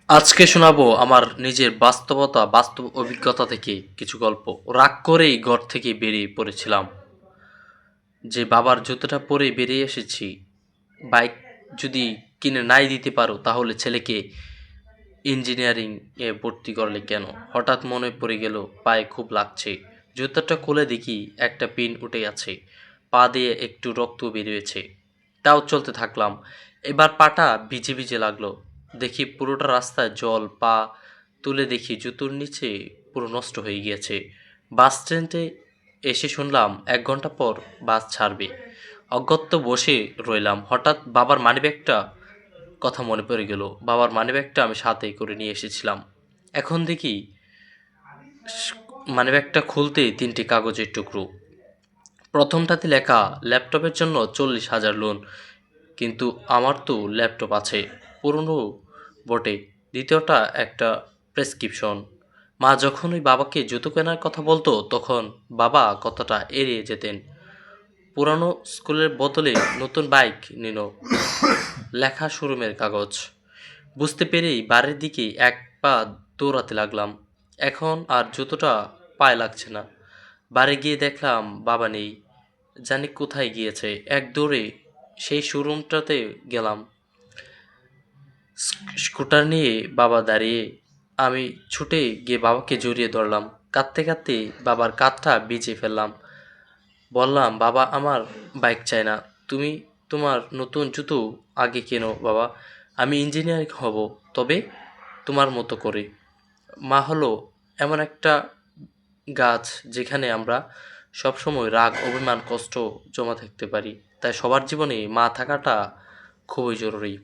আজকে শোনাবো আমার নিজের বাস্তব অভিজ্ঞতা থেকে কিছু গল্প। রাগ করেই ঘর থেকে বেরিয়ে পড়েছিলাম, যে বাবার জুতোটা পরে বেরিয়ে এসেছি। বাইক যদি কিনে নাই দিতে পারো তাহলে ছেলেকে ইঞ্জিনিয়ারিং এ ভর্তি করলে কেন? হঠাৎ মনে পড়ে গেল পায়ে খুব লাগছে। জুতোটা খুলে দেখি একটা পিন উঠে আছে, পা দিয়ে একটু রক্ত বেরিয়েছে। তাও চলতে থাকলাম। এবার পাটা ভিজে ভিজে লাগলো। দেখি পুরোটা রাস্তায় জল। পা তুলে দেখি জুতোর নিচে পুরো নষ্ট হয়ে গিয়েছে। বাস স্ট্যান্ডে এসে শুনলাম 1 ঘন্টা পর বাস ছাড়বে। অগত্য বসে রইলাম। হঠাৎ বাবার মানিব্যাগটা কথা মনে পড়ে গেল। বাবার মানিব্যাগটা আমি সাথে করে নিয়ে এসেছিলাম। এখন দেখি মানিব্যাগটা খুলতেই 3টি কাগজের টুকরো। প্রথমটাতে লেখা ল্যাপটপের জন্য 40,000 লোন। কিন্তু আমার তো ল্যাপটপ আছে, পুরনো বটে। দ্বিতীয়টা একটা প্রেসক্রিপশন। মা যখনই বাবাকে জুতো কেনার কথা বলতো তখন বাবা কথাটা এড়িয়ে যেতেন। পুরানো স্কুলের বদলে নতুন বাইক নিল, লেখা শোরুমের কাগজ। বুঝতে পেরেই বাড়ির দিকে এক পা দৌড়াতে লাগলাম। এখন আর জুতোটা পায়ে লাগছে না। বাড়ি গিয়ে দেখলাম বাবা নেই, জানি কোথায় গিয়েছে। এক দৌড়ে সেই শোরুমটাতে গেলাম। স্কুটার নিয়ে বাবা দাঁড়িয়ে। আমি ছুটে গিয়ে বাবাকে জড়িয়ে ধরলাম। কাঁদতে কাঁদতে বাবার কাঁধটা ভিজে ফেললাম। বললাম, বাবা, আমার বাইক চাই না। তুমি তোমার নতুন জুতো আগে কেনো বাবা। আমি ইঞ্জিনিয়ার হব, তবে তোমার মতো করে। মা হলো এমন একটা গাছ যেখানে আমরা সবসময় রাগ, অভিমান, কষ্ট জমা থাকতে পারি। তাই সবার জীবনে মা থাকাটা খুবই জরুরি।